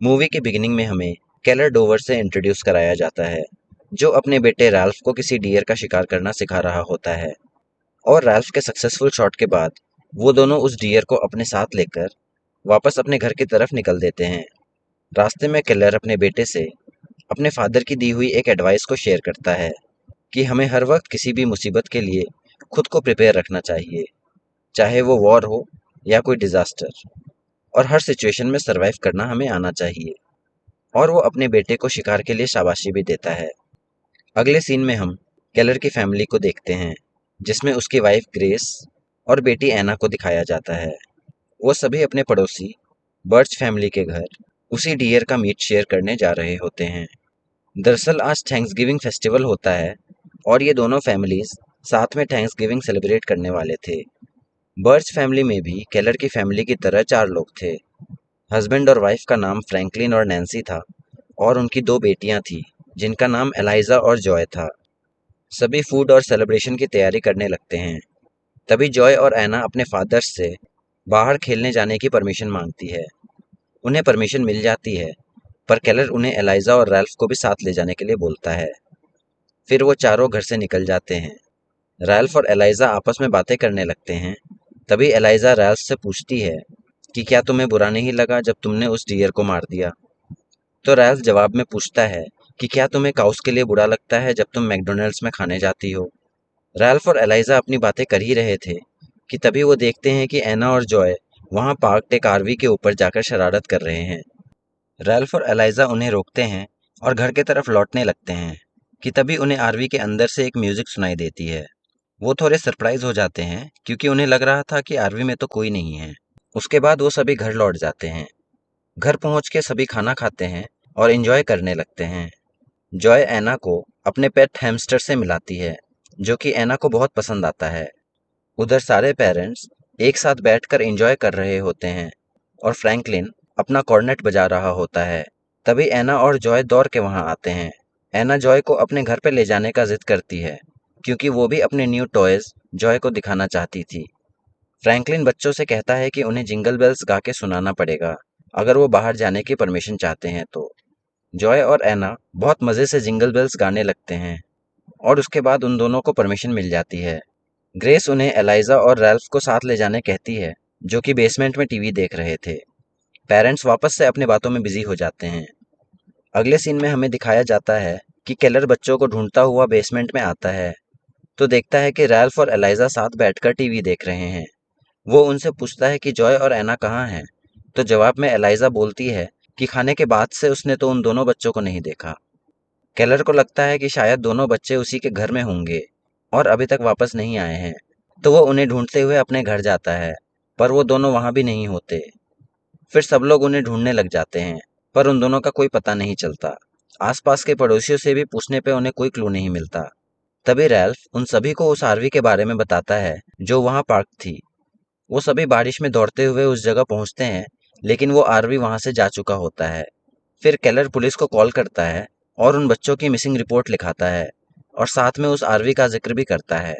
Movie के beginning में हमें केलर डोवर से इंट्रोड्यूस कराया जाता है, जो अपने बेटे राल्फ को किसी डियर का शिकार करना सिखा रहा होता है। और राल्फ के सक्सेसफुल शॉट के बाद वो दोनों उस डियर को अपने साथ लेकर वापस अपने घर की तरफ निकल देते हैं। रास्ते में केलर अपने बेटे से अपने फादर की दी हुई एक एडवाइस को शेयर करता है कि हमें हर वक्त किसी भी मुसीबत के लिए खुद को प्रिपेयर रखना चाहिए, चाहे वो वॉर हो या कोई डिजास्टर, और हर सिचुएशन में सरवाइव करना हमें आना चाहिए। और वो अपने बेटे को शिकार के लिए शाबाशी भी देता है। अगले सीन में हम केलर की फैमिली को देखते हैं, जिसमें उसकी वाइफ ग्रेस और बेटी एना को दिखाया जाता है। वो सभी अपने पड़ोसी बर्च फैमिली के घर उसी डियर का मीट शेयर करने जा रहे होते हैं। दरअसल आज थैंक्सगिविंग फेस्टिवल होता है और ये दोनों फैमिलीज साथ में थैंक्सगिविंग सेलिब्रेट करने वाले थे। बर्च फैमिली में भी केलर की फैमिली की तरह 4 लोग थे। हस्बैंड और वाइफ का नाम फ्रैंकलिन और नैन्सी था, और उनकी 2 बेटियां थीं, जिनका नाम एलाइजा और जॉय था। सभी फूड और सेलिब्रेशन की तैयारी करने लगते हैं। तभी जॉय और एना अपने फादर से बाहर खेलने जाने की परमिशन मांगती है। उन्हें परमिशन मिल जाती है, पर केलर उन्हें एलाइजा और रैल्फ को भी साथ ले जाने के लिए बोलता है। फिर वो चारों घर से निकल जाते हैं। रैल्फ और एलाइजा आपस में बातें करने लगते हैं। तभी एलाइजा रैल्फ से पूछती है कि क्या तुम्हें बुरा नहीं लगा जब तुमने उस डियर को मार दिया। तो रैल्फ जवाब में पूछता है कि क्या तुम्हें काउस के लिए बुरा लगता है जब तुम मैकडोनल्ड्स में खाने जाती हो। रैल्फ और एलाइजा अपनी बातें कर ही रहे थे कि तभी वो देखते हैं कि एना और जॉय वहां पार्क्ड एक आरवी के ऊपर जाकर शरारत कर रहे हैं। रैल्फ और एलाइजा उन्हें रोकते हैं और घर की तरफ लौटने लगते हैं कि तभी उन्हें आरवी के अंदर से एक म्यूजिक सुनाई देती है। वो थोड़े सरप्राइज हो जाते हैं क्योंकि उन्हें लग रहा था कि आरवी में तो कोई नहीं है। उसके बाद वो सभी घर लौट जाते हैं। घर पहुंच के सभी खाना खाते हैं और एंजॉय करने लगते हैं। जॉय एना को अपने पेट हैमस्टर से मिलाती है, जो कि एना को बहुत पसंद आता है। उधर सारे पेरेंट्स एक साथ बैठकर एंजॉय कर रहे होते हैं और फ्रैंकलिन अपना कॉर्नेट बजा रहा होता है। तभी एना और जॉय दौड़ के वहां आते हैं। एना जॉय को अपने घर पे ले जाने का जिद करती है, क्योंकि वो भी अपने न्यू टॉयज जॉय को दिखाना चाहती थी। फ्रैंकलिन बच्चों से कहता है कि उन्हें जिंगल बेल्स गा के सुनाना पड़ेगा अगर वो बाहर जाने की परमिशन चाहते हैं तो। जॉय और एना बहुत मज़े से जिंगल बेल्स गाने लगते हैं और उसके बाद उन दोनों को परमिशन मिल जाती है। ग्रेस उन्हें एलाइजा और रैल्फ को साथ ले जाने कहती है, जो कि बेसमेंट में टीवी देख रहे थे। पेरेंट्स वापस से अपनी बातों में बिजी हो जाते हैं। अगले सीन में हमें दिखाया जाता है कि केलर बच्चों को ढूंढता हुआ बेसमेंट में आता है, तो देखता है कि रैल्फ और एलाइजा साथ बैठकर टीवी देख रहे हैं। वो उनसे पूछता है कि जॉय और एना कहाँ हैं, तो जवाब में एलाइजा बोलती है कि खाने के बाद से उसने तो उन दोनों बच्चों को नहीं देखा। केलर को लगता है कि शायद दोनों बच्चे उसी के घर में होंगे और अभी तक वापस नहीं आए हैं, तो वो उन्हें ढूंढते हुए अपने घर जाता है, पर वो दोनों वहां भी नहीं होते। फिर सब लोग उन्हें ढूंढने लग जाते हैं, पर उन दोनों का कोई पता नहीं चलता। आसपास के पड़ोसियों से भी पूछने पे उन्हें कोई क्लू नहीं मिलता। तभी रैल्फ उन सभी को उस आरवी के बारे में बताता है जो वहां पार्क थी। वो सभी बारिश में दौड़ते हुए उस जगह पहुंचते हैं, लेकिन वो आरवी वहां से जा चुका होता है। फिर केलर पुलिस को कॉल करता है और उन बच्चों की मिसिंग रिपोर्ट लिखाता है और साथ में उस आरवी का जिक्र भी करता है।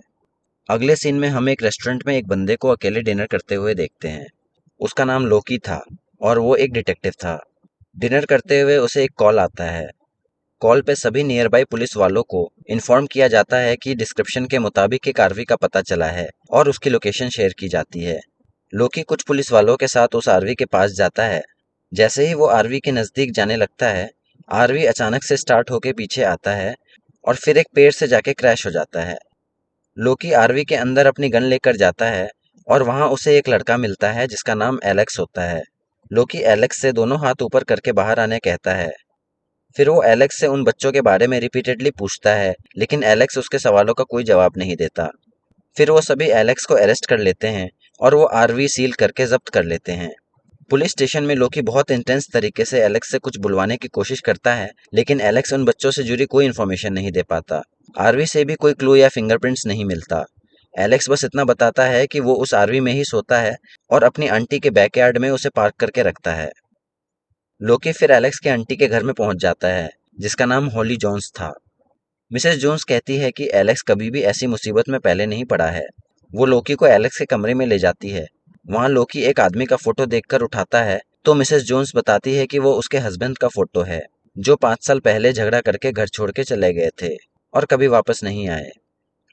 अगले सीन में हम एक रेस्टोरेंट में एक बंदे को अकेले डिनर करते हुए देखते हैं। उसका नाम लोकी था और वो एक डिटेक्टिव था। डिनर करते हुए उसे एक कॉल आता है। कॉल पे सभी नियर बाई पुलिस वालों को इन्फॉर्म किया जाता है कि डिस्क्रिप्शन के मुताबिक एक आरवी का पता चला है और उसकी लोकेशन शेयर की जाती है। लोकी कुछ पुलिस वालों के साथ उस आरवी के पास जाता है। जैसे ही वो आरवी के नज़दीक जाने लगता है, आरवी अचानक से स्टार्ट होके पीछे आता है और फिर एक पेड़ से जाके क्रैश हो जाता है। लोकी आरवी के अंदर अपनी गन लेकर जाता है और वहां उसे एक लड़का मिलता है जिसका नाम एलेक्स होता है। लोकी एलेक्स से दोनों हाथ ऊपर करके बाहर आने कहता है। फिर वो एलेक्स से उन बच्चों के बारे में रिपीटेडली पूछता है, लेकिन एलेक्स उसके सवालों का कोई जवाब नहीं देता। फिर वो सभी एलेक्स को अरेस्ट कर लेते हैं और वो आरवी सील करके जब्त कर लेते हैं। पुलिस स्टेशन में लोकी बहुत इंटेंस तरीके से एलेक्स से कुछ बुलवाने की कोशिश करता है, लेकिन एलेक्स उन बच्चों से जुड़ी कोई इन्फॉर्मेशन नहीं दे पाता। आरवी से भी कोई क्लू या फिंगरप्रिंट्स नहीं मिलता। एलेक्स बस इतना बताता है कि वो उस आरवी में ही सोता है और अपनी आंटी के बैकयार्ड में उसे पार्क करके रखता है। लोकी फिर एलेक्स के आंटी के घर में पहुंच जाता है, जिसका नाम हॉली जोन्स था। मिसेस जोन्स कहती है कि एलेक्स कभी भी ऐसी मुसीबत में पहले नहीं पड़ा है। वो लोकी को एलेक्स के कमरे में ले जाती है। वहां लोकी एक आदमी का फोटो देखकर उठाता है, तो मिसेस जोन्स बताती है कि वो उसके हस्बैंड का फोटो है, जो 5 साल पहले झगड़ा करके घर छोड़ के चले गए थे और कभी वापस नहीं आए।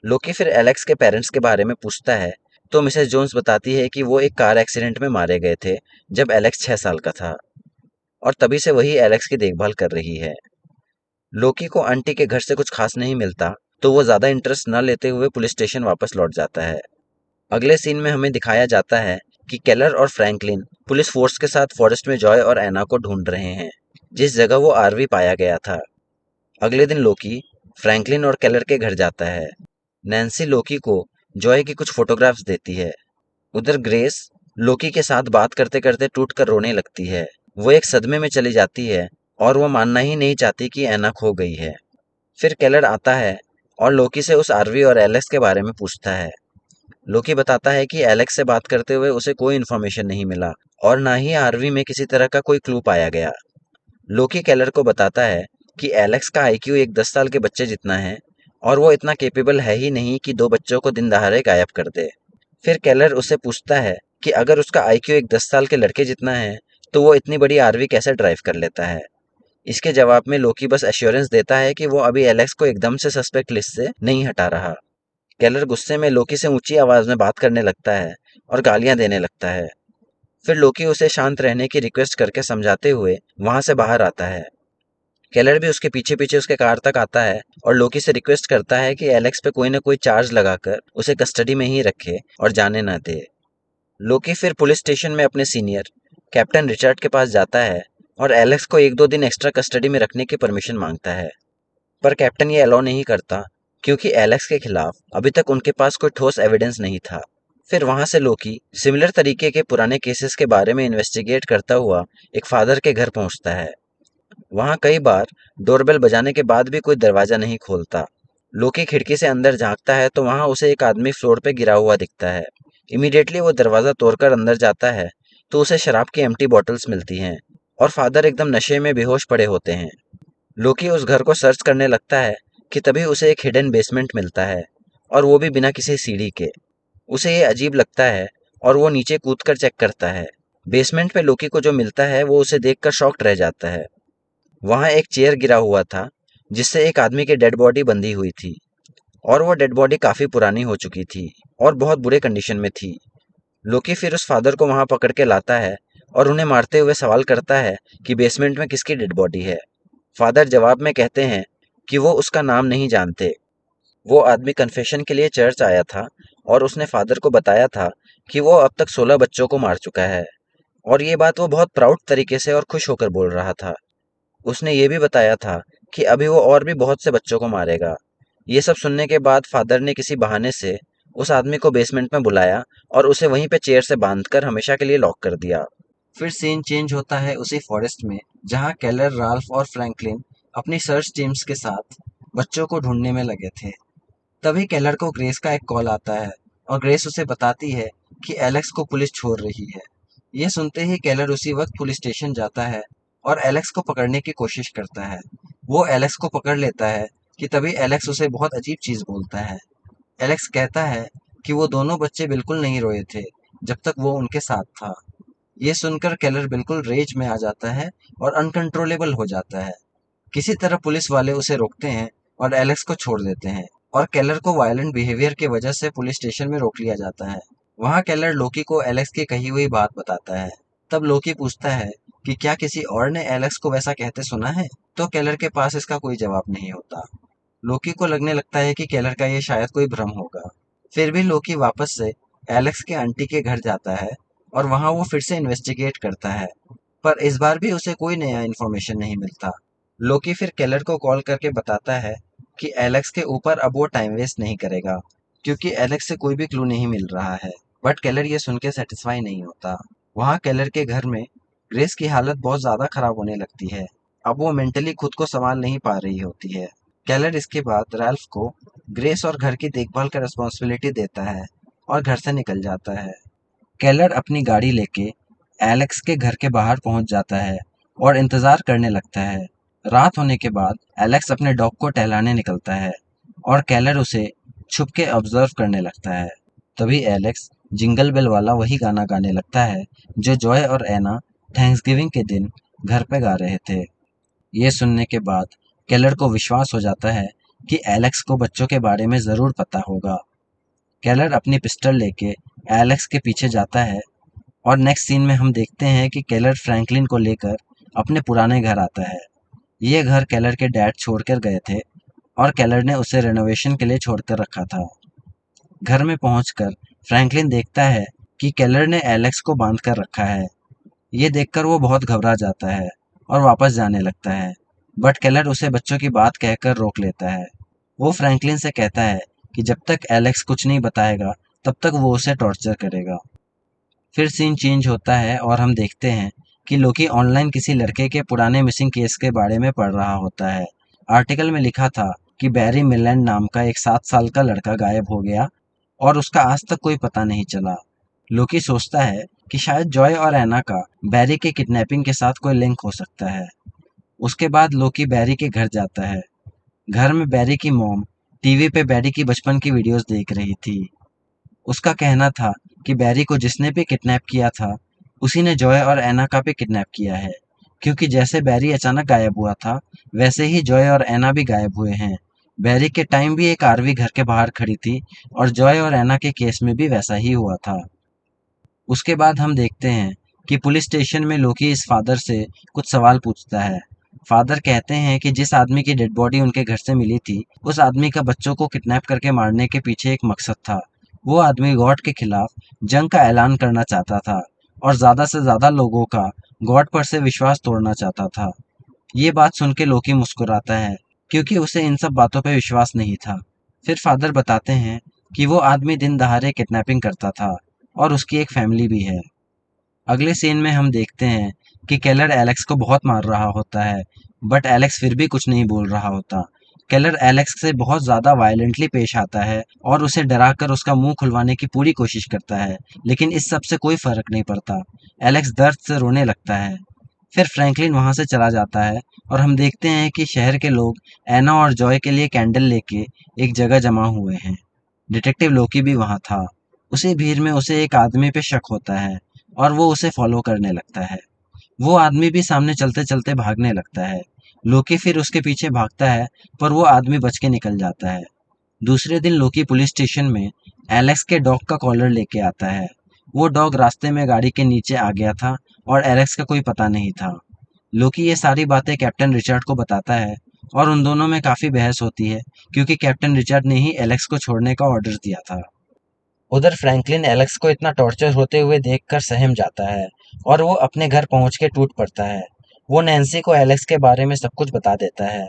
लोकी फिर एलेक्स के पेरेंट्स के बारे में पूछता है, तो मिसेस जोन्स बताती है कि वो एक कार एक्सीडेंट में मारे गए थे जब एलेक्स 6 साल का था, और तभी से वही एलेक्स की देखभाल कर रही है। लोकी को आंटी के घर से कुछ खास नहीं मिलता, तो वो ज्यादा इंटरेस्ट न लेते हुए पुलिस स्टेशन वापस लौट जाता है। अगले सीन में हमें दिखाया जाता है कि केलर और फ्रैंकलिन पुलिस फोर्स के साथ फॉरेस्ट में जॉय और एना को ढूंढ रहे हैं, जिस जगह वो आरवी पाया गया था। अगले दिन लोकी फ्रैंकलिन और केलर के घर जाता है। नैन्सी लोकी को जॉय की कुछ फोटोग्राफ्स देती है। उधर ग्रेस लोकी के साथ बात करते करते टूट कर रोने लगती है। वो एक सदमे में चली जाती है और वो मानना ही नहीं चाहती कि एना खो गई है। फिर केलर आता है और लोकी से उस आरवी और एलेक्स के बारे में पूछता है। लोकी बताता है कि एलेक्स से बात करते हुए उसे कोई इन्फॉर्मेशन नहीं मिला और ना ही आरवी में किसी तरह का कोई क्लू पाया गया। लोकी केलर को बताता है कि एलेक्स का आईक्यू एक 10 साल के बच्चे जितना है और वो इतना केपेबल है ही नहीं कि दो बच्चों को दिन दहाड़े गायब कर दे। फिर केलर उससे पूछता है कि अगर उसका आईक्यू एक 10 साल के लड़के जितना है तो वो इतनी बड़ी आरवी कैसे ड्राइव कर लेता है। इसके जवाब में लोकी बस एश्योरेंस देता है कि वो अभी एलेक्स को एकदम से सस्पेक्ट लिस्ट से नहीं हटा रहा। केलर गुस्से में लोकी से ऊंची आवाज में बात करने लगता है और गालियां देने लगता है। फिर लोकी उसे शांत रहने की रिक्वेस्ट करके समझाते हुए वहां से बाहर आता है। केलर भी उसके पीछे पीछे उसके कार तक आता है और लोकी से रिक्वेस्ट करता है कि एलेक्स पे कोई ना कोई चार्ज लगाकर उसे कस्टडी में ही रखे और जाने ना दे। लोकी फिर पुलिस स्टेशन में अपने सीनियर कैप्टन रिचर्ड के पास जाता है और एलेक्स को 1-2 दिन एक्स्ट्रा कस्टडी में रखने की परमिशन मांगता है, पर कैप्टन ये अलाउ नहीं करता क्योंकि एलेक्स के खिलाफ अभी तक उनके पास कोई ठोस एविडेंस नहीं था। फिर वहां से लोकी सिमिलर तरीके के पुराने केसेस के बारे में इन्वेस्टिगेट करता हुआ एक फादर के घर पहुंचता है। वहां कई बार डोरबेल बजाने के बाद भी कोई दरवाजा नहीं खोलता। लोकी खिड़की से अंदर झांकता है तो वहां उसे एक आदमी फ्लोर पे गिरा हुआ दिखता है। इमीडिएटली वो दरवाजा तोड़कर अंदर जाता है तो उसे शराब की एम्प्टी बॉटल्स मिलती हैं और फादर एकदम नशे में बेहोश पड़े होते हैं। लोकी उस घर को सर्च करने लगता है कि तभी उसे एक हिडन बेसमेंट मिलता है, और वो भी बिना किसी सीढ़ी के। उसे ये अजीब लगता है और वो नीचे कूदकर चेक करता है। बेसमेंट में लोकी को जो मिलता है वो उसे देखकर शॉक्ड रह जाता है। वहां एक चेयर गिरा हुआ था जिससे एक आदमी की डेड बॉडी बंधी हुई थी, और वो डेड बॉडी काफी पुरानी हो चुकी थी और बहुत बुरे कंडीशन में थी। लोकी फिर उस फादर को वहां पकड़ के लाता है और उन्हें मारते हुए सवाल करता है कि बेसमेंट में किसकी डेड बॉडी है। फादर जवाब में कहते हैं कि वो उसका नाम नहीं जानते। वो आदमी कन्फेशन के लिए चर्च आया था और उसने फादर को बताया था कि वो अब तक 16 बच्चों को मार चुका है, और ये बात वो बहुत प्राउड तरीके से और खुश होकर बोल रहा था। उसने ये भी बताया था कि अभी वो और भी बहुत से बच्चों को मारेगा। ये सब सुनने के बाद फादर ने किसी बहाने से उस आदमी को बेसमेंट में बुलाया और उसे वहीं पे चेयर से बांधकर हमेशा के लिए लॉक कर दिया। फिर सीन चेंज होता है उसी फॉरेस्ट में जहाँ केलर, राल्फ और फ्रैंकलिन अपनी सर्च टीम्स के साथ बच्चों को ढूंढने में लगे थे। तभी केलर को ग्रेस का एक कॉल आता है और ग्रेस उसे बताती है कि एलेक्स को पुलिस छोड़ रही है। ये सुनते ही केलर उसी वक्त पुलिस स्टेशन जाता है और एलेक्स को पकड़ने की कोशिश करता है। वो एलेक्स को पकड़ लेता है कि तभी एलेक्स उसे बहुत अजीब चीज बोलता है। एलेक्स कहता है कि वो दोनों बच्चे बिल्कुल नहीं रोए थे जब तक वो उनके साथ था। ये सुनकर केलर बिल्कुल रेज में आ जाता है और अनकंट्रोलेबल हो जाता है। किसी तरह पुलिस वाले उसे रोकते हैं और एलेक्स को छोड़ देते हैं, और केलर को वायलेंट बिहेवियर की वजह से पुलिस स्टेशन में रोक लिया जाता है। वहां केलर लोकी को एलेक्स की कही हुई बात बताता है। तब लोकी पूछता है कि क्या किसी और ने एलेक्स को वैसा कहते सुना है, तो केलर के पास इसका कोई जवाब नहीं होता। लोकी को लगने लगता है कि केलर का ये शायद कोई भ्रम होगा। फिर भी लोकी वापस से एलेक्स के आंटी के घर जाता है और वहां वो फिर से इन्वेस्टिगेट करता है, पर इस बार भी उसे कोई नया इन्फॉर्मेशन नहीं मिलता। लोकी फिर केलर को कॉल करके बताता है कि एलेक्स के ऊपर अब वो टाइम वेस्ट नहीं करेगा क्योंकि एलेक्स से कोई भी क्लू नहीं मिल रहा है। बट केलर ये सुन के सेटिस्फाई नहीं होता। वहाँ केलर के घर में ग्रेस की हालत बहुत ज्यादा खराब होने लगती है। अब वो मेंटली खुद को संभाल नहीं पा रही होती है। केलर इसके बाद रैल्फ को ग्रेस और घर की देखभाल का रिस्पॉन्सिबिलिटी देता है और घर से निकल जाता है। केलर अपनी गाड़ी लेके एलेक्स के घर के बाहर पहुंच जाता है और इंतजार करने लगता है। रात होने के बाद एलेक्स अपने डॉग को टहलाने निकलता है और केलर उसे छुप के ऑब्जर्व करने लगता है। तभी एलेक्स जिंगल बेल वाला वही गाना गाने लगता है जो जॉय और एना थैंक्सगिविंग के दिन घर पे गा रहे थे। ये सुनने के बाद केलर को विश्वास हो जाता है कि एलेक्स को बच्चों के बारे में ज़रूर पता होगा। केलर अपनी पिस्टल लेके एलेक्स के पीछे जाता है और नेक्स्ट सीन में हम देखते हैं कि केलर फ्रैंकलिन को लेकर अपने पुराने घर आता है। ये घर केलर के डैड छोड़कर गए थे और केलर ने उसे रेनोवेशन के लिए छोड़कर रखा था। घर में पहुंचकर फ्रैंकलिन देखता है कि केलर ने एलेक्स को बांध कर रखा है। ये देखकर वो बहुत घबरा जाता है और वापस जाने लगता है, बट केलर उसे बच्चों की बात कहकर रोक लेता है। वो फ्रैंकलिन से कहता है कि जब तक एलेक्स कुछ नहीं बताएगा तब तक वो उसे टॉर्चर करेगा। फिर सीन चेंज होता है और हम देखते हैं कि लोकी ऑनलाइन किसी लड़के के पुराने मिसिंग केस के बारे में पढ़ रहा होता है। आर्टिकल में लिखा था कि बैरी मिलैंड नाम का एक 7 साल का लड़का गायब हो गया और उसका आज तक कोई पता नहीं चला। लोकी सोचता है कि शायद जॉय और एना का बैरी के किडनैपिंग के साथ कोई लिंक हो सकता है। उसके बाद लोकी बैरी के घर जाता है। घर में बैरी की मॉम टीवी पे बैरी की बचपन की वीडियोस देख रही थी। उसका कहना था कि बैरी को जिसने भी किडनैप किया था, उसी ने जॉय और एना का भी किडनैप किया है, क्योंकि जैसे बैरी अचानक गायब हुआ था, वैसे ही जॉय और एना भी गायब हुए हैं। बैरी के टाइम भी एक आरवी घर के बाहर खड़ी थी और जॉय और एना के केस में भी वैसा ही हुआ था। उसके बाद हम देखते हैं कि पुलिस स्टेशन में लोकी इस फादर से कुछ सवाल पूछता है। फादर कहते हैं कि जिस आदमी की डेड बॉडी उनके घर से मिली थी, उस आदमी का बच्चों को किडनैप करके मारने के पीछे एक मकसद था। वो आदमी गॉड के खिलाफ जंग का ऐलान करना चाहता था और ज्यादा से ज्यादा लोगों का गॉड पर से विश्वास तोड़ना चाहता था। ये बात सुन के लोकी मुस्कुराता है, क्योंकि उसे इन सब बातों पर विश्वास नहीं था। फिर फादर बताते हैं कि वो आदमी दिन दहाड़े किडनैपिंग करता था और उसकी एक फैमिली भी है। अगले सीन में हम देखते हैं कि केलर एलेक्स को बहुत मार रहा होता है, बट एलेक्स फिर भी कुछ नहीं बोल रहा होता। केलर एलेक्स से बहुत ज़्यादा वायलेंटली पेश आता है और उसे डराकर उसका मुंह खुलवाने की पूरी कोशिश करता है, लेकिन इस सब से कोई फर्क नहीं पड़ता। एलेक्स दर्द से रोने लगता है। फिर फ्रैंकलिन वहां से चला जाता है और हम देखते हैं कि शहर के लोग एना और जॉय के लिए कैंडल लेके एक जगह जमा हुए हैं। डिटेक्टिव लोकी भी वहां था। उसी भीड़ में उसे एक आदमी पे शक होता है और वो उसे फॉलो करने लगता है। वो आदमी भी सामने चलते चलते भागने लगता है। लोकी फिर उसके पीछे भागता है, पर वो आदमी बच के निकल जाता है। दूसरे दिन लोकी पुलिस स्टेशन में एलेक्स के डॉग का कॉलर लेके आता है। वो डॉग रास्ते में गाड़ी के नीचे आ गया था और एलेक्स का कोई पता नहीं था। लोकी ये सारी बातें कैप्टन रिचर्ड को बताता है और उन दोनों में काफी बहस होती है, क्योंकि कैप्टन रिचर्ड ने ही एलेक्स को छोड़ने का ऑर्डर दिया था। उधर फ्रैंकलिन एलेक्स को इतना टॉर्चर होते हुए देखकर सहम जाता है और वो अपने घर पहुंच के टूट पड़ता है। वो नैन्सी को एलेक्स के बारे में सब कुछ बता देता है।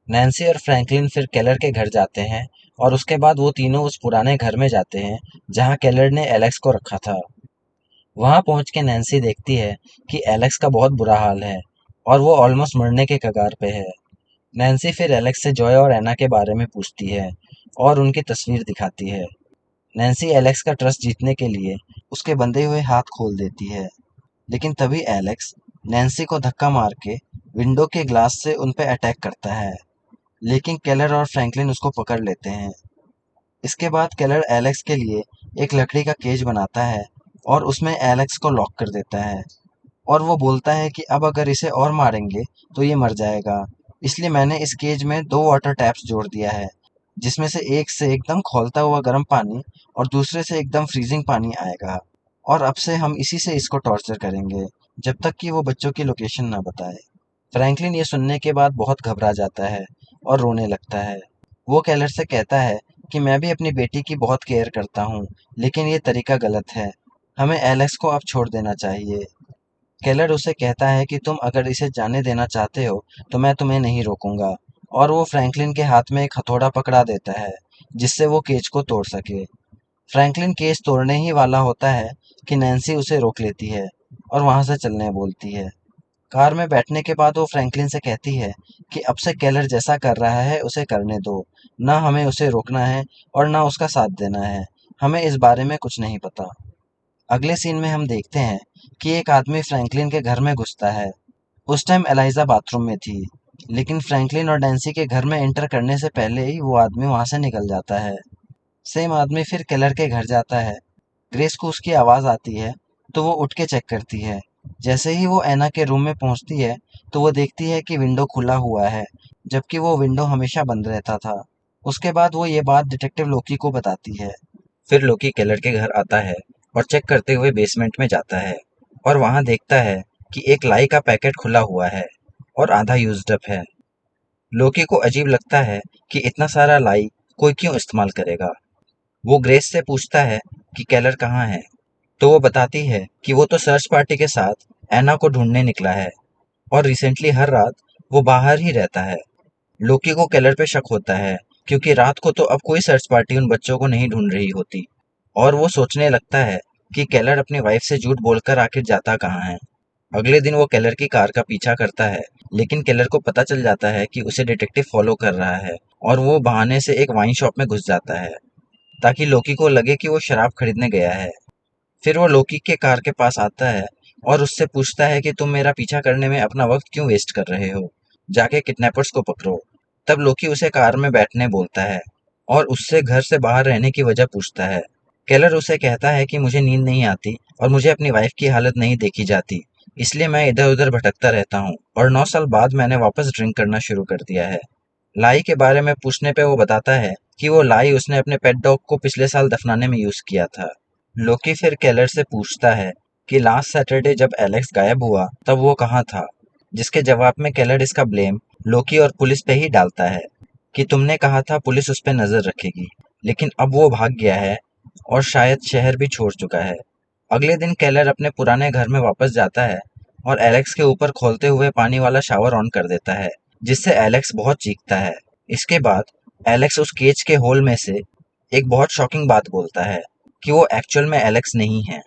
नैन्सी और फ्रैंकलिन फिर केलर के घर जाते हैं और उसके बाद वो तीनों उस पुराने घर में जाते हैं जहां केलर ने एलेक्स को रखा था। वहां पहुंच के नैन्सी देखती है कि एलेक्स का बहुत बुरा हाल है और वो ऑलमोस्ट मरने के कगार पे है। नैन्सी फिर एलेक्स से जॉय और एना के बारे में पूछती है और उनकी तस्वीर दिखाती है। नैन्सी एलेक्स का ट्रस्ट जीतने के लिए उसके बंधे हुए हाथ खोल देती है, लेकिन तभी एलेक्स नैन्सी को धक्का मार के विंडो के ग्लास से उन पे अटैक करता है, लेकिन केलर और फ्रैंकलिन उसको पकड़ लेते हैं। इसके बाद केलर एलेक्स के लिए एक लकड़ी का केज बनाता है और उसमें एलेक्स को लॉक कर देता है और वो बोलता है कि अब अगर इसे और मारेंगे तो ये मर जाएगा, इसलिए मैंने इस केज में 2 वाटर टैप्स जोड़ दिया है, जिसमें से एक से एकदम खौलता हुआ गर्म पानी और दूसरे से एकदम फ्रीजिंग पानी आएगा, और अब से हम इसी से इसको टॉर्चर करेंगे जब तक कि वो बच्चों की लोकेशन ना बताए। फ्रैंकलिन ये सुनने के बाद बहुत घबरा जाता है और रोने लगता है। वो केलर से कहता है कि मैं भी अपनी बेटी की बहुत केयर करता हूँ, लेकिन ये तरीका गलत है। हमें एलेक्स को अब छोड़ देना चाहिए। केलर उसे कहता है कि तुम अगर इसे जाने देना चाहते हो तो मैं तुम्हें नहीं रोकूंगा, और वो फ्रैंकलिन के हाथ में एक हथौड़ा पकड़ा देता है जिससे वो केज को तोड़ सके। फ्रैंकलिन केज तोड़ने ही वाला होता है कि नैन्सी उसे रोक लेती है और वहां से चलने बोलती है। कार में बैठने के बाद वो फ्रैंकलिन से कहती है कि अब से केलर जैसा कर रहा है उसे करने दो, ना हमें उसे रोकना है और ना उसका साथ देना है। हमें इस बारे में कुछ नहीं पता। अगले सीन में हम देखते हैं कि एक आदमी फ्रैंकलिन के घर में घुसता है। उस टाइम एलाइजा बाथरूम में थी, लेकिन फ्रैंकलिन और नैन्सी के घर में एंटर करने से पहले ही वो आदमी वहां से निकल जाता है। सेम आदमी फिर केलर के घर जाता है। ग्रेस को उसकी आवाज आती है, तो वो उठ के चेक करती है जैसे ही वो एना के रूम में पहुंचती है तो वो देखती है कि विंडो खुला हुआ है, जबकि वो विंडो हमेशा बंद रहता था। उसके बाद वो ये बात डिटेक्टिव लोकी को बताती है। फिर लोकी केलर के घर आता है और चेक करते हुए बेसमेंट में जाता है और वहां देखता है कि एक लाई का पैकेट खुला हुआ है और आधा यूज्ड अप है। लोकी को अजीब लगता है कि इतना सारा लाई कोई क्यों इस्तेमाल करेगा। वो ग्रेस से पूछता है कि केलर कहाँ है, तो वो बताती है कि वो तो सर्च पार्टी के साथ एना को ढूंढने निकला है और रिसेंटली हर रात वो बाहर ही रहता है। लोकी को केलर पे शक होता है क्योंकि रात को तो अब कोई सर्च पार्टी उन बच्चों को नहीं ढूंढ रही होती, और वो सोचने लगता है कि केलर अपनी वाइफ से झूठ बोलकर आखिर जाता कहाँ है। अगले दिन वो केलर की कार का पीछा करता है, लेकिन केलर को पता चल जाता है कि उसे डिटेक्टिव फॉलो कर रहा है और वो बहाने से एक वाइन शॉप में घुस जाता है ताकि लोकी को लगे कि वो शराब खरीदने गया है। फिर वो लोकी के कार के पास आता है और उससे पूछता है कि तुम मेरा पीछा करने में अपना वक्त क्यों वेस्ट कर रहे हो, जाके किडनैपर्स को पकड़ो। तब लोकी उसे कार में बैठने बोलता है और उससे घर से बाहर रहने की वजह पूछता है। केलर उसे कहता है कि मुझे नींद नहीं आती और मुझे अपनी वाइफ की हालत नहीं देखी जाती, इसलिए मैं इधर उधर भटकता रहता हूँ, और 9 साल बाद मैंने वापस ड्रिंक करना शुरू कर दिया है। लाई के बारे में पूछने पे वो बताता है कि वो लाई उसने अपने पेट डॉग को पिछले साल दफनाने में यूज किया था। लोकी फिर केलर से पूछता है कि लास्ट सैटरडे जब एलेक्स गायब हुआ तब वो कहाँ था, जिसके जवाब में केलर इसका ब्लेम लोकी और पुलिस पे ही डालता है कि तुमने कहा था पुलिस उस पे नजर रखेगी, लेकिन अब वो भाग गया है और शायद शहर भी छोड़ चुका है। अगले दिन केलर अपने पुराने घर में वापस जाता है और एलेक्स के ऊपर खोलते हुए पानी वाला शावर ऑन कर देता है, जिससे एलेक्स बहुत चीखता है। इसके बाद एलेक्स उस केज के होल में से एक बहुत शॉकिंग बात बोलता है कि वो एक्चुअल में एलेक्स नहीं है।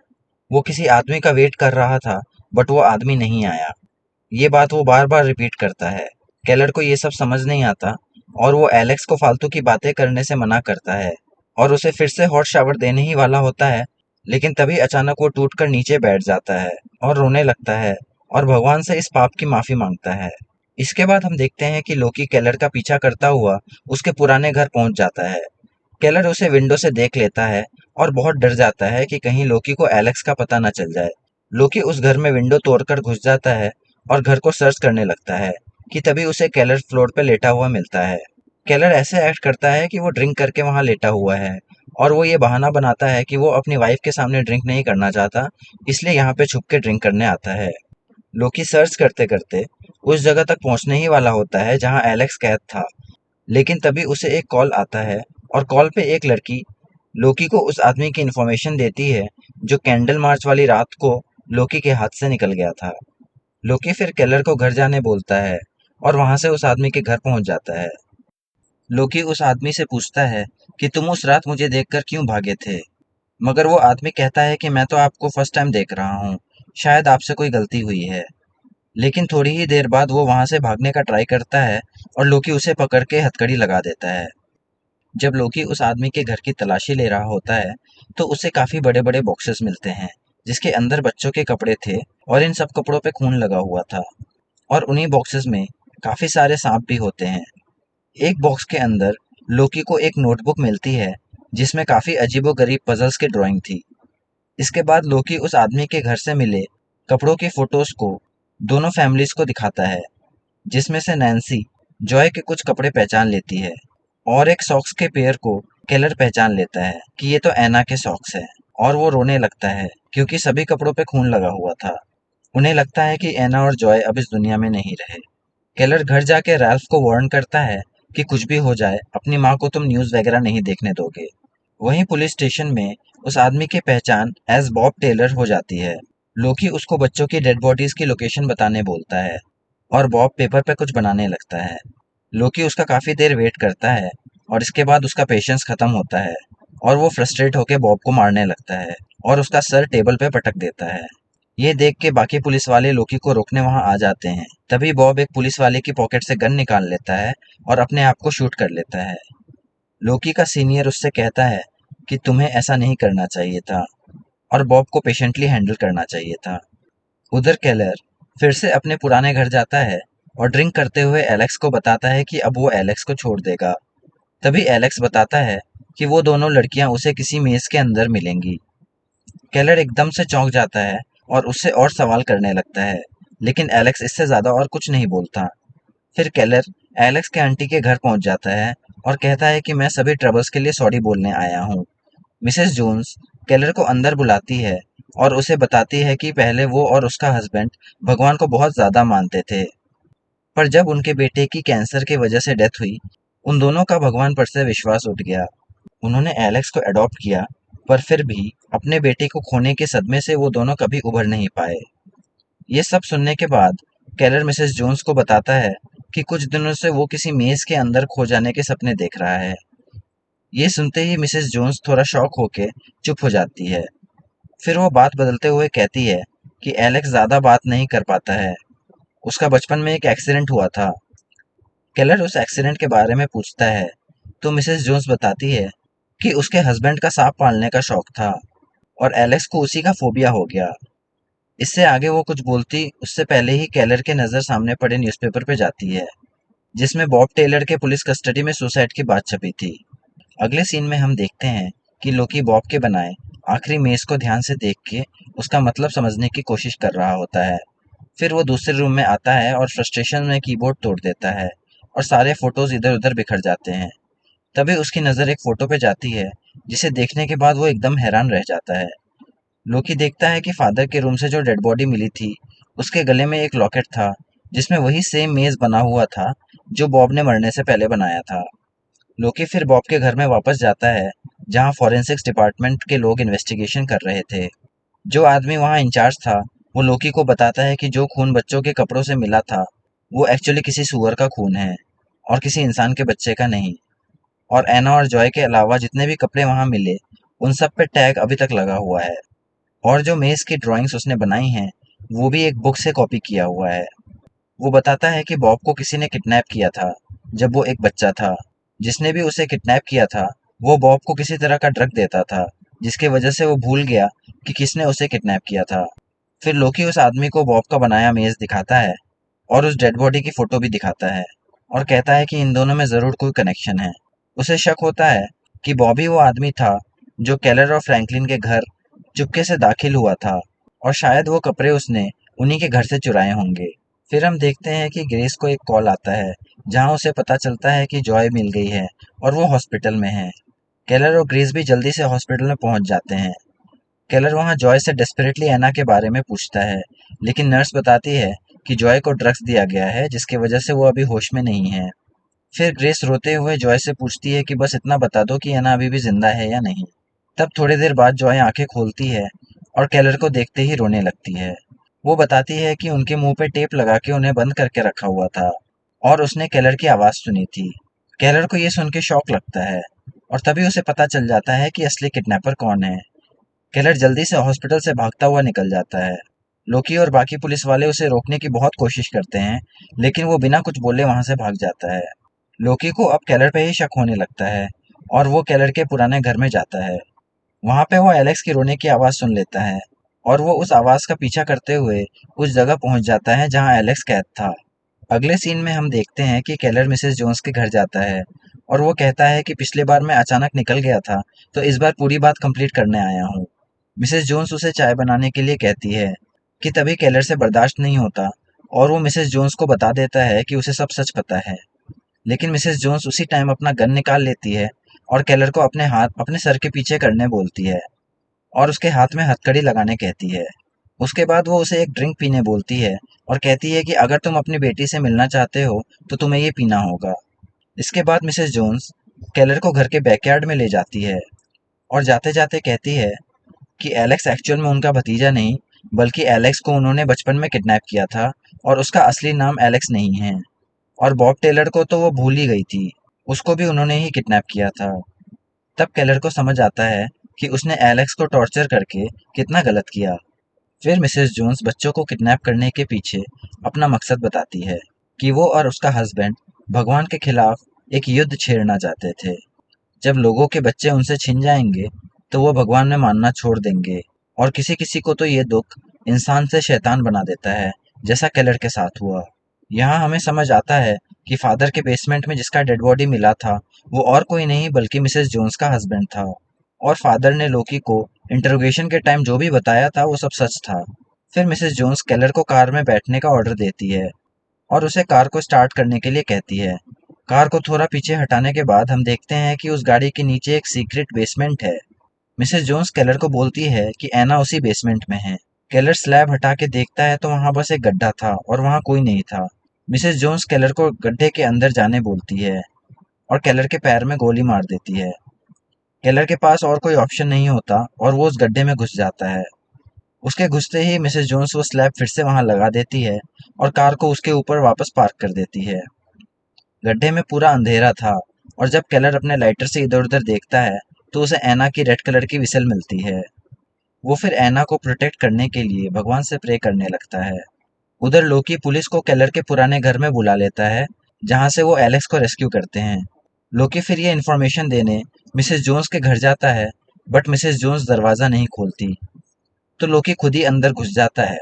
वो किसी आदमी का वेट कर रहा था, बट वो आदमी नहीं आया। ये बात वो बार बार रिपीट करता है। केलर को ये सब समझ नहीं आता और वो एलेक्स को फालतू की बातें करने से मना करता है और उसे फिर से हॉट शावर देने ही वाला होता है, लेकिन तभी अचानक वो टूट कर नीचे बैठ जाता है और रोने लगता है और भगवान से इस पाप की माफी मांगता है। इसके बाद हम देखते हैं कि लोकी केलर का पीछा करता हुआ उसके पुराने घर पहुंच जाता है। केलर उसे विंडो से देख लेता है और बहुत डर जाता है कि कहीं लोकी को एलेक्स का पता न चल जाए। लोकी उस घर में विंडो तोड़कर घुस जाता है और घर को सर्च करने लगता है कि तभी उसे केलर फ्लोर पे लेटा हुआ मिलता है। केलर ऐसे एक्ट करता है कि वो ड्रिंक करके वहां लेटा हुआ है और वो ये बहाना बनाता है कि वो अपनी वाइफ के सामने ड्रिंक नहीं करना चाहता, इसलिए यहाँ पे छुप के ड्रिंक करने आता है। लोकी सर्च करते करते उस जगह तक पहुंचने ही वाला होता है जहां एलेक्स कैद था, लेकिन तभी उसे एक कॉल आता है और कॉल पे एक लड़की लोकी को उस आदमी की इन्फॉर्मेशन देती है जो कैंडल मार्च वाली रात को लोकी के हाथ से निकल गया था। लोकी फिर केलर को घर जाने बोलता है और वहां से उस आदमी के घर पहुंच जाता है। लोकी उस आदमी से पूछता है कि तुम उस रात मुझे देखकर क्यों भागे थे, मगर वो आदमी कहता है कि मैं तो आपको फर्स्ट टाइम देख रहा हूँ, शायद आपसे कोई गलती हुई है। लेकिन थोड़ी ही देर बाद वो वहां से भागने का ट्राई करता है और लोकी उसे पकड़ के हथकड़ी लगा देता है। जब लोकी उस आदमी के घर की तलाशी ले रहा होता है तो उसे काफी बड़े बड़े बॉक्सेस मिलते हैं जिसके अंदर बच्चों के कपड़े थे और इन सब कपड़ों पे खून लगा हुआ था, और उन्हीं बॉक्सेस में काफी सारे सांप भी होते हैं। एक बॉक्स के अंदर लोकी को एक नोटबुक मिलती है जिसमें काफी अजीबोगरीब पजल्स की ड्राइंग थी। इसके बाद लोकी उस आदमी के घर से मिले कपड़ों की फोटोज को दोनों फैमिलीज को दिखाता है, जिसमें से नैन्सी जॉय के कुछ कपड़े पहचान लेती है और एक सॉक्स के पेयर को केलर पहचान लेता है कि ये तो एना के सॉक्स है, और वो रोने लगता है क्योंकि सभी कपड़ों पे खून लगा हुआ था। उन्हें लगता है कि एना और जॉय अब इस दुनिया में नहीं रहे। केलर घर जाके रैल्फ को वार्न करता है कि कुछ भी हो जाए अपनी माँ को तुम न्यूज़ वगैरह नहीं देखने दोगे। वहीं पुलिस स्टेशन में उस आदमी की पहचान एज बॉब टेलर हो जाती है। लोकी उसको बच्चों की डेड बॉडीज की लोकेशन बताने बोलता है और बॉब पेपर पे कुछ बनाने लगता है। लोकी उसका काफी देर वेट करता है और इसके बाद उसका पेशेंस खत्म होता है और वो फ्रस्ट्रेट होकर बॉब को मारने लगता है और उसका सर टेबल पे पटक देता है। ये देख के बाकी पुलिस वाले लोकी को रोकने वहां आ जाते हैं। तभी बॉब एक पुलिस वाले की पॉकेट से गन निकाल लेता है और अपने आप को शूट कर लेता है। लोकी का सीनियर उससे कहता है कि तुम्हें ऐसा नहीं करना चाहिए था और बॉब को पेशेंटली हैंडल करना चाहिए था। उधर केलर फिर से अपने पुराने घर जाता है और ड्रिंक करते हुए एलेक्स को बताता है कि अब वो एलेक्स को छोड़ देगा। तभी एलेक्स बताता है कि वो दोनों लड़कियां उसे किसी मेज के अंदर मिलेंगी। केलर एकदम से चौंक जाता है और उससे और सवाल करने लगता है, लेकिन एलेक्स इससे ज़्यादा और कुछ नहीं बोलता। फिर केलर एलेक्स के आंटी के घर पहुंच जाता है और कहता है कि मैं सभी ट्रबल्स के लिए सॉरी बोलने आया हूँ। मिसेस जोन्स केलर को अंदर बुलाती है और उसे बताती है कि पहले वो और उसका हस्बैंड भगवान को बहुत ज़्यादा मानते थे, पर जब उनके बेटे की कैंसर की वजह से डेथ हुई, उन दोनों का भगवान पर से विश्वास उठ गया। उन्होंने एलेक्स को अडॉप्ट किया, पर फिर भी अपने बेटे को खोने के सदमे से वो दोनों कभी उभर नहीं पाए। ये सब सुनने के बाद केलर मिसेस जोन्स को बताता है कि कुछ दिनों से वो किसी मेज के अंदर खो जाने के सपने देख रहा है। ये सुनते ही मिसेस जोन्स थोड़ा शॉक होके चुप हो जाती है। फिर वो बात बदलते हुए कहती है कि एलेक्स ज़्यादा बात नहीं कर पाता है। उसका बचपन में एक एक्सीडेंट हुआ था। केलर उस एक्सीडेंट के बारे में पूछता है, तो मिसेस जोन्स बताती है कि उसके हस्बैंड का सांप पालने का शौक था और एलेक्स को उसी का फोबिया हो गया। इससे आगे वो कुछ बोलती उससे पहले ही केलर के नज़र सामने पड़े न्यूज़पेपर पे जाती है, जिसमें बॉब टेलर के पुलिस कस्टडी में सुसाइड की बात छपी थी। अगले सीन में हम देखते हैं कि लोकी बॉब के बनाए आखिरी मेज को ध्यान से देख के उसका मतलब समझने की कोशिश कर रहा होता है। फिर वो दूसरे रूम में आता है और फ्रस्ट्रेशन में कीबोर्ड तोड़ देता है और सारे फोटोज इधर उधर बिखर जाते हैं। तभी उसकी नज़र एक फोटो पे जाती है, जिसे देखने के बाद वो एकदम हैरान रह जाता है। लोकी देखता है कि फादर के रूम से जो डेड बॉडी मिली थी, उसके गले में एक लॉकेट था, जिसमें वही सेम मेज बना हुआ था जो बॉब ने मरने से पहले बनाया था। लोकी फिर बॉब के घर में वापस जाता है, जहां फॉरेंसिक्स डिपार्टमेंट के लोग इन्वेस्टिगेशन कर रहे थे। जो आदमी वहां इंचार्ज था, वो लोकी को बताता है कि जो खून बच्चों के कपड़ों से मिला था, वो एक्चुअली किसी सूअर का खून है और किसी इंसान के बच्चे का नहीं। और एना और जॉय के अलावा जितने भी कपड़े वहां मिले, उन सब पे टैग अभी तक लगा हुआ है। और जो मेज की ड्राइंग्स उसने बनाई हैं, वो भी एक बुक से कॉपी किया हुआ है। वो बताता है कि बॉब को किसी ने किडनैप किया था जब वो एक बच्चा था। जिसने भी उसे किडनैप किया था, वो बॉब को किसी तरह का ड्रग देता था, जिसकी वजह से वो भूल गया कि किसने उसे किडनैप किया था। फिर लोकी उस आदमी को बॉब का बनाया मेज दिखाता है और उस डेड बॉडी की फोटो भी दिखाता है और कहता है कि इन दोनों में जरूर कोई कनेक्शन है। उसे शक होता है कि बॉबी वो आदमी था जो केलर और फ्रैंकलिन के घर चुपके से दाखिल हुआ था और शायद वो कपड़े उसने उन्हीं के घर से चुराए होंगे। फिर हम देखते हैं कि ग्रेस को एक कॉल आता है, जहां उसे पता चलता है कि जॉय मिल गई है और वो हॉस्पिटल में है। केलर और ग्रेस भी जल्दी से हॉस्पिटल में पहुंच जाते हैं। केलर वहां जॉय से डेस्परेटली एना के बारे में पूछता है, लेकिन नर्स बताती है कि जॉय को ड्रग्स दिया गया है, जिसकी वजह से वो अभी होश में नहीं है। फिर ग्रेस रोते हुए जॉय से पूछती है कि बस इतना बता दो कि एना अभी भी जिंदा है या नहीं। तब थोड़ी देर बाद जॉय आंखें खोलती है और केलर को देखते ही रोने लगती है। वो बताती है कि उनके मुंह पे टेप लगा के उन्हें बंद करके रखा हुआ था और उसने केलर की आवाज़ सुनी थी। केलर को ये सुन के शॉक लगता है और तभी उसे पता चल जाता है कि असली किडनैपर कौन है। केलर जल्दी से हॉस्पिटल से भागता हुआ निकल जाता है। लोकी और बाकी पुलिस वाले उसे रोकने की बहुत कोशिश करते हैं, लेकिन वो बिना कुछ बोले वहां से भाग जाता है। लोकी को अब केलर पे ही शक होने लगता है और वो केलर के पुराने घर में जाता है। वहां पे वो एलेक्स की रोने की आवाज़ सुन लेता है और वो उस आवाज़ का पीछा करते हुए उस जगह पहुंच जाता है जहां एलेक्स कैद था। अगले सीन में हम देखते हैं कि केलर मिसेस जोन्स के घर जाता है और वो कहता है कि पिछले बार मैं अचानक निकल गया था, तो इस बार पूरी बात कंप्लीट करने आया हूँ। मिसेस जोन्स उसे चाय बनाने के लिए कहती है कि तभी केलर से बर्दाश्त नहीं होता और वो मिसेस जोन्स को बता देता है कि उसे सब सच पता है। लेकिन मिसेस जोन्स उसी टाइम अपना गन निकाल लेती है और केलर को अपने हाथ अपने सर के पीछे करने बोलती है और उसके हाथ में हथकड़ी लगाने कहती है। उसके बाद वो उसे एक ड्रिंक पीने बोलती है और कहती है कि अगर तुम अपनी बेटी से मिलना चाहते हो तो तुम्हें ये पीना होगा। इसके बाद मिसेस जोन्स केलर को घर के बैकयार्ड में ले जाती है और जाते जाते कहती है कि एलेक्स एक्चुअल में उनका भतीजा नहीं, बल्कि एलेक्स को उन्होंने बचपन में किडनैप किया था और उसका असली नाम एलेक्स नहीं है। और बॉब टेलर को तो वो भूल ही गई थी, उसको भी उन्होंने ही किडनैप किया था। तब केलर को समझ आता है कि उसने एलेक्स को टॉर्चर करके कितना गलत किया। फिर मिसेस जोन्स बच्चों को किडनैप करने के पीछे अपना मकसद बताती है कि वो और उसका हस्बैंड भगवान के खिलाफ एक युद्ध छेड़ना चाहते थे। जब लोगों के बच्चे उनसे छिन जाएंगे, तो वो भगवान में मानना छोड़ देंगे और किसी किसी को तो ये दुख इंसान से शैतान बना देता है, जैसा केलर के साथ हुआ। यहाँ हमें समझ आता है कि फादर के बेसमेंट में जिसका डेड बॉडी मिला था, वो और कोई नहीं बल्कि मिसेस जोन्स का हस्बैंड था। और फादर ने लोकी को इंटरोगेशन के टाइम जो भी बताया था वो सब सच था। फिर मिसेस जोन्स केलर को कार में बैठने का ऑर्डर देती है और उसे कार को स्टार्ट करने के लिए कहती है। कार को थोड़ा पीछे हटाने के बाद हम देखते हैं कि उस गाड़ी के नीचे एक सीक्रेट बेसमेंट है। मिसेस जोन्स केलर को बोलती है कि एना उसी बेसमेंट में है। केलर स्लैब हटा के देखता है तो वहां बस एक गड्ढा था और वहां कोई नहीं था। मिसेस जोन्स केलर को गड्ढे के अंदर जाने बोलती है और केलर के पैर में गोली मार देती है। केलर के पास और कोई ऑप्शन नहीं होता और वो उस गड्ढे में घुस जाता है। उसके घुसते ही मिसेस जोन्स वो स्लैब फिर से वहां लगा देती है और कार को उसके ऊपर वापस पार्क कर देती है। गड्ढे में पूरा अंधेरा था और जब केलर अपने लाइटर से इधर उधर देखता है तो उसे एना की रेड कलर की विसल मिलती है। वो फिर एना को प्रोटेक्ट करने के लिए भगवान से प्रे करने लगता है। उधर लोकी पुलिस को केलर के पुराने घर में बुला लेता है जहां से वो एलेक्स को रेस्क्यू करते हैं। लोकी फिर ये इन्फॉर्मेशन देने मिसेस जोन्स के घर जाता है बट मिसेस जोन्स दरवाज़ा नहीं खोलती तो लोकी खुद ही अंदर घुस जाता है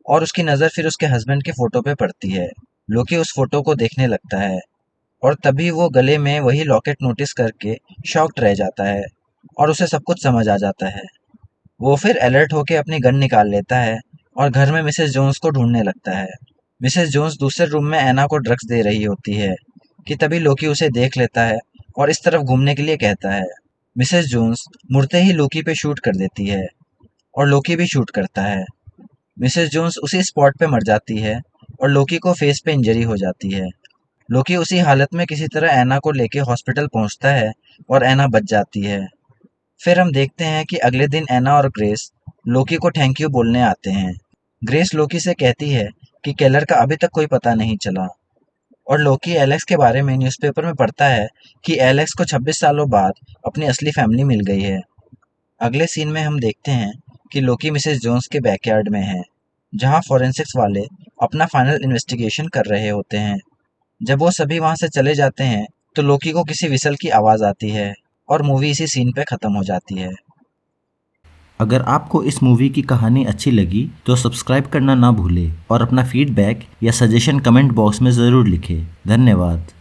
और उसकी नज़र फिर उसके हस्बैंड के फोटो पे पड़ती है। लोकी उस फोटो को देखने लगता है और तभी वो गले में वही लॉकेट नोटिस करके शॉक्ड रह जाता है और उसे सब कुछ समझ आ जाता है। वो फिर अलर्ट होके अपनी गन निकाल लेता है और घर में मिसेस जोन्स को ढूंढने लगता है। मिसेस जोन्स दूसरे रूम में एना को ड्रग्स दे रही होती है कि तभी लोकी उसे देख लेता है और इस तरफ घूमने के लिए कहता है। मिसेस जोन्स मुड़ते ही लोकी पे शूट कर देती है और लोकी भी शूट करता है। मिसेस जोन्स उसी स्पॉट पे मर जाती है और लोकी को फेस पे इंजरी हो जाती है। लोकी उसी हालत में किसी तरह एना को लेके हॉस्पिटल पहुंचता है और एना बच जाती है। फिर हम देखते हैं कि अगले दिन एना और ग्रेस लोकी को थैंक यू बोलने आते हैं। ग्रेस लोकी से कहती है कि केलर का अभी तक कोई पता नहीं चला और लोकी एलेक्स के बारे में न्यूज़पेपर में पढ़ता है कि एलेक्स को 26 सालों बाद अपनी असली फैमिली मिल गई है। अगले सीन में हम देखते हैं कि लोकी मिसेस जोन्स के बैकयार्ड में है जहां फॉरेंसिक्स वाले अपना फाइनल इन्वेस्टिगेशन कर रहे होते हैं। जब वो सभी वहां से चले जाते हैं तो लोकी को किसी विसल की आवाज आती है और मूवी इसी सीन पे खत्म हो जाती है। अगर आपको इस मूवी की कहानी अच्छी लगी तो सब्सक्राइब करना ना भूलें और अपना फीडबैक या सजेशन कमेंट बॉक्स में ज़रूर लिखें। धन्यवाद।